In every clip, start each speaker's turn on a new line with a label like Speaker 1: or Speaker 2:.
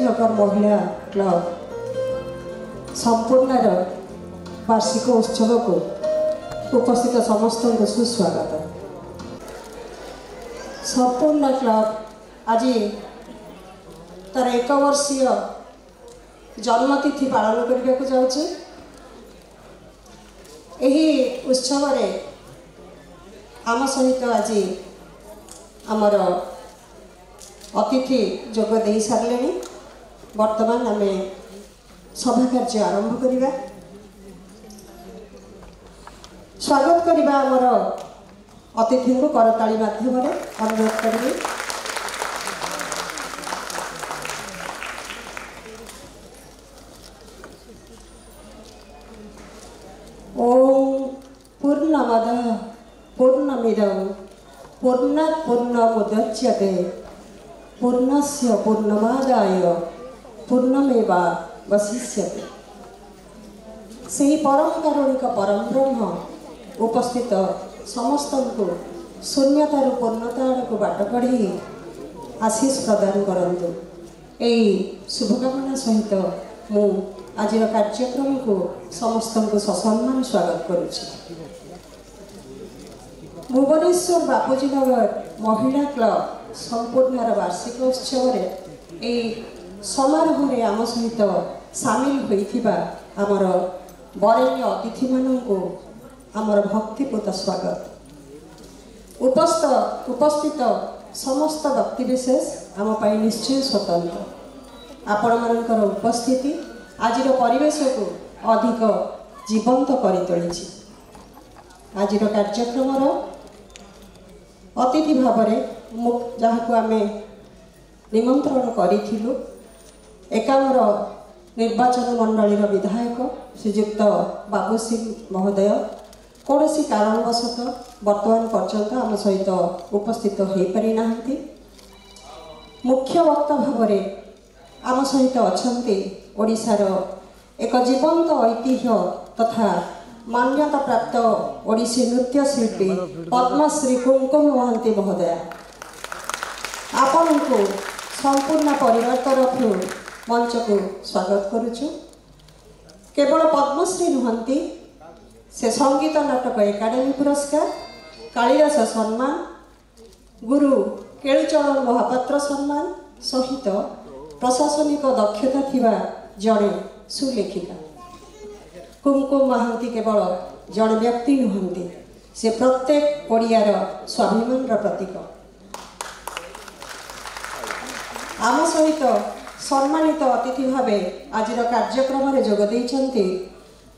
Speaker 1: नगर महिला क्लब संपूर्णार वार्षिक उत्सव को उपस्थित समस्त को सुस्वागत। संपूर्ण क्लब आज तार 1 वर्षीय जन्मतिथि पालन करने को जाऊँचे। यही उत्सव आम सहित आज आमर अतिथि जोग दे सारे। वर्तमान आम सभा कार्य आरंभ करवा। स्वागत करवा आमर अतिथि को करताली माध्यम अनुरोध करी। ओम पूर्णमद पूर्णमिदं पूर्णात् पूर्णमुदच्यते पूर्णस्य पूर्णमादाय पूर्णमेवावशिष्यते। सही परम कारुणिक परम ब्रह्म उपस्थित समस्त को शून्यतार पूर्णता को बाट कढ़ी आशीष प्रदान करंतु। यही शुभकामना सहित मु आज कार्यक्रम को समस्त को ससम्मान स्वागत करुछि। भुवनेश्वर बापूजी नगर महिला क्लब संपूर्णार वार्षिक उत्सव समारोह रे आम सहित सामिल होइथिबा आमर बरेण्य अतिथि मानू आमर भक्तिपूत स्वागत। उपस्थित समस्त व्यक्तिविशेष आम पाई निश्चय स्वतंत्र। आपण मानकर उपस्थिति आज परिवेश को अधिक जीवंत कर तोली। आज कार्यक्रम अतिथि भाव जहाँ को आम निमंत्रण करूँ एकामर निर्वाचन मंडल विधायक श्रीजुक्त बाबू सिंह महोदय कौन सी कारणवशत वर्तमान पर्यंत आम सहित उपस्थित हो पारि नाहंती। मुख्य वक्ता भाव आम सहित अछंती ओडिशार एक जीवंत ऐतिह्य तथा मान्यता प्राप्त ओडिसी नृत्य शिल्पी पद्मश्री कुमकुम महांती महोदया। आपण को संपूर्ण परिवार तरफ मंच को स्वागत करुचु। केवल पद्मश्री नुहंती से संगीत नाटक एकाडेमी पुरस्कार कालिदास सम्मान गुरु केलुचरण महापात्र सम्मान सहित प्रशासनिक दक्षता थिबा जड़े सुलेखिका। कुमकुम महांती केवल जड़े व्यक्ति नुहंती से प्रत्येक ओडियार स्वाभिमान प्रतीक। आम सहित सम्मानित अतिथि भावे आज कार्यक्रम में जोग देइछंती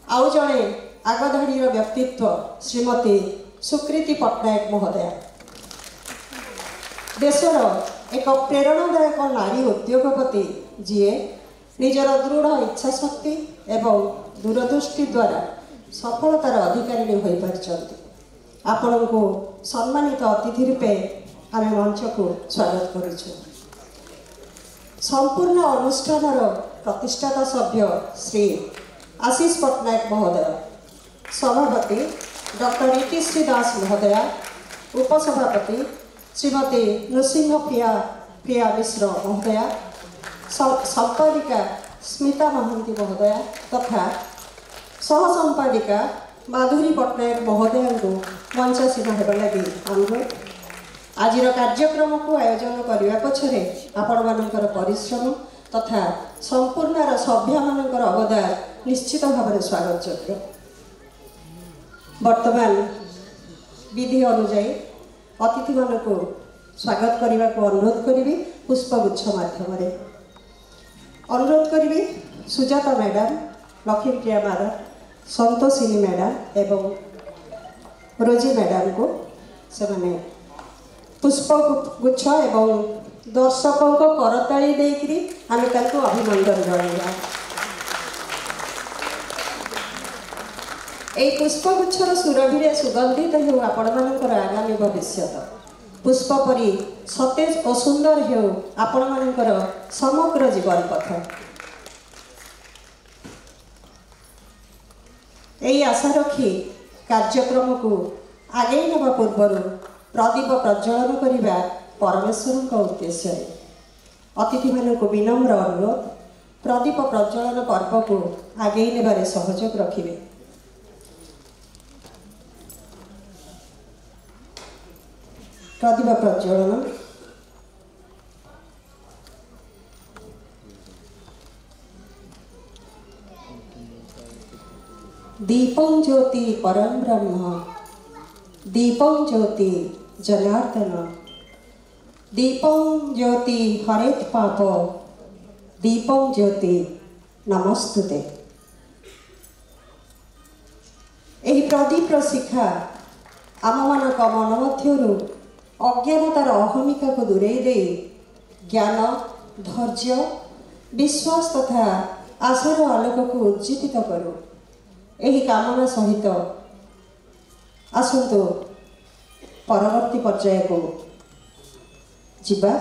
Speaker 1: आउ जड़े आगधाड़ीर व्यक्तित्व श्रीमती सुकृति पट्टनायक महोदया। देशर एक प्रेरणादायक नारी उद्योगपति जीए निजर दृढ़ इच्छा शक्ति एवं दूरदृष्टि द्वारा सफलतार अधिकारी हो पारिछंती। आपण को सम्मानित अतिथि रूपे आम मंच को स्वागत करुछु। संपूर्ण अनुष्ठान प्रतिष्ठाता सभ्य श्री आशीष पट्टनायक महोदय, सभापति डॉक्टर इतिश्री दास महोदया, उपसभापति श्रीमती नृसिंह प्रिया मिश्र महोदया, संपादिका स्मिता महांती महोदया तथा सहसंपादिका माधुरी पट्टनायक महोदया को मंचासीन होगा लगी अनुरोध। आज कार्यक्रम को आयोजन करने पछरे आपण मानकर परिश्रम तथा संपूर्णार सभ्य मानकर अवदान निश्चित भाव में स्वागत योग्य। वर्तमान विधि अनुजाई अतिथि मान को स्वागत करने को अनुरोध करी पुष्पगुच्छ माध्यम अनुरोध करी Sujata madam, Laxmipriya madam, Santoshini madam एवं रोजी मैडम को से पुष्पगुच्छ एवं दर्शकों को करताली देकरी आम अभिनंदन जनाइबा। यही पुष्पगुच्छर सुरभि सुगंधित हो आपण मानकर आगामी भविष्य पुष्प परी सतेज और सुंदर हो आपण मानकर समग्र जीवन पथ। यही आशा रखी कार्यक्रम को आगे नवा पूर्व प्रदीप प्रज्वलन करने परमेश्वर उद्देश्य अतिथि मानक विनम्र अनुरोध प्रदीप प्रज्वलन पर्व को आगे नेबारे सहयोग रखिबे। प्रदीप प्रज्वलन। दीपं ज्योति परम ब्रह्म, दीपं ज्योति जनार्दन, दीपं ज्योति हरेत पाप, दीपं ज्योति नमस्तुते। एही प्रदीप शिखा आम मानक मन मध्यरु अज्ञानतार अहमिका को दूरेई दे ज्ञान, धैर्य, विश्वास तथा आशार आलोक को उज्जीवित करू। एही कामना सहित आसंतु परवर्ती पर्याय को जिबा।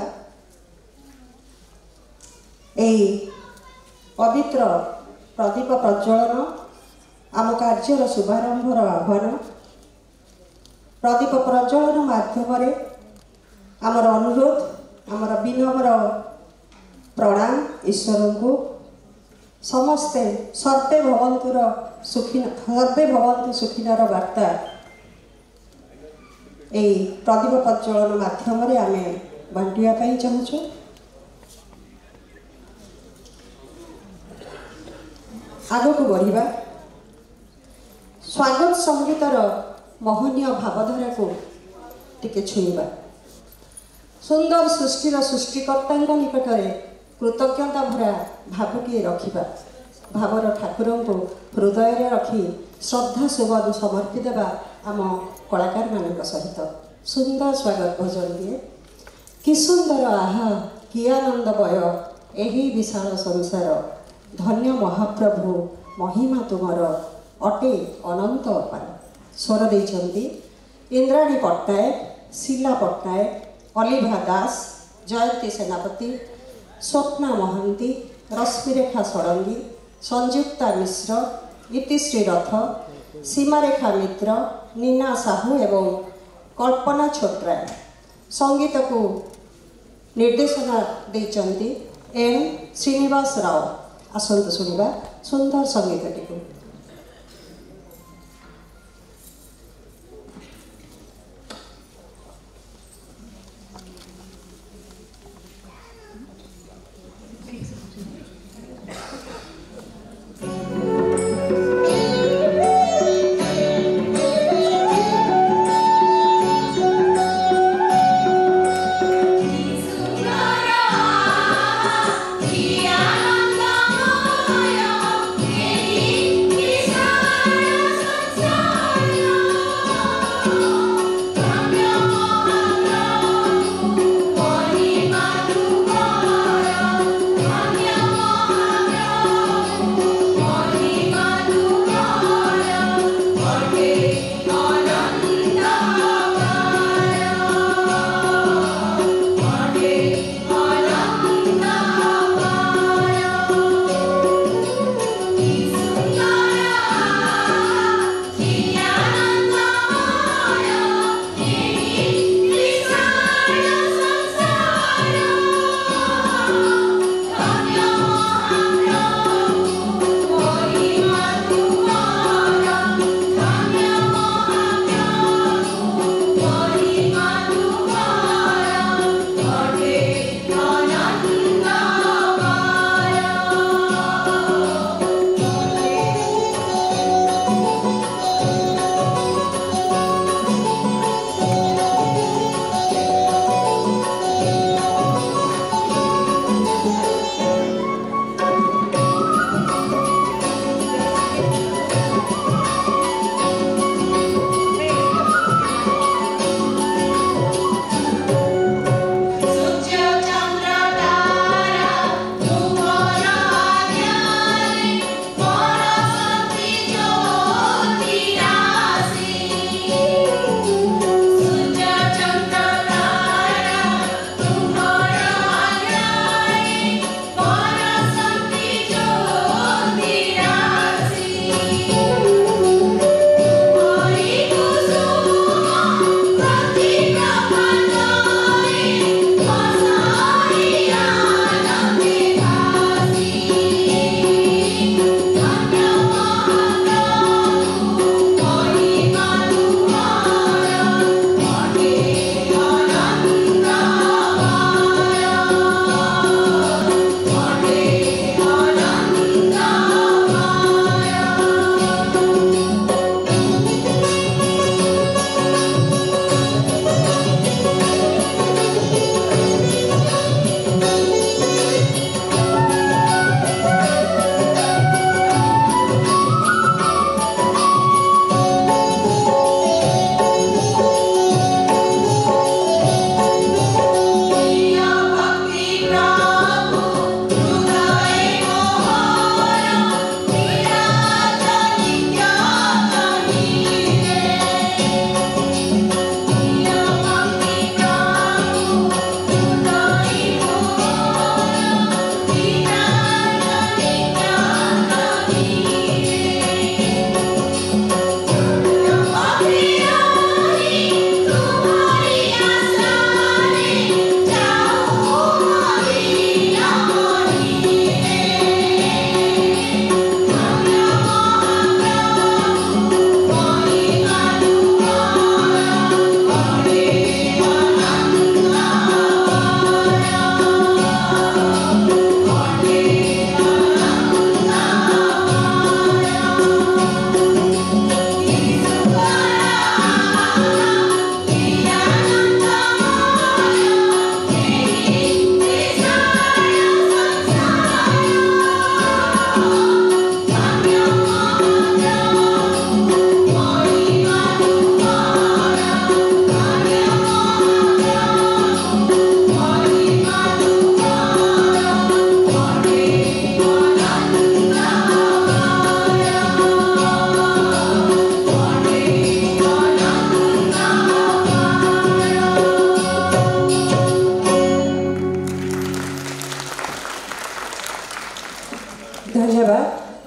Speaker 1: एही पवित्र प्रदीप प्रज्वलन आम कार्यर शुभारंभर आह्वान। प्रदीप प्रज्वलन माध्यम आमर अनुरोध, आमर विनम्र प्रणाम ईश्वर को। समस्ते सर्वे भवन्तुर सुखी, सर्वे भवन्तु सुखिनार वार्ता यही प्रदीप प्रज्वलन माध्यम आम बांटिया चाहूँ। आग को बढ़िबा। स्वागत संगीतर महनीय भावधारा को टिके छुईबा। सुंदर सृष्टिर सृष्टिकर्ता निकट में कृतज्ञता भरा भावटी रखिबा। भावर ठाकुर को हृदय रे रखी श्रद्धा सुबद समर्पी देवा आम कलाकार मान सहित सुंदर स्वागत भजन दिए। कि सुंदर आहा कि आनंदमय एही विशाल संसार, धन्य महाप्रभु महिमा तुमर अटे अनंत अपार। स्वर देइछन्ति इंद्राणी पट्टनायक, शीला पट्टनायक, अलिभा दास, जयंती सेनापति, स्वप्ना महांती, रश्मिरेखा षडंगी, संयुक्ता मिश्र, इतिश्री रथ, सीमारेखा मित्र, नीना साहू एवं कल्पना छोटराय। संगीत को निर्देशना देइछन्ति एम श्रीनिवास राव। आसंतु सुनिबा सुंदर संगीतटी को।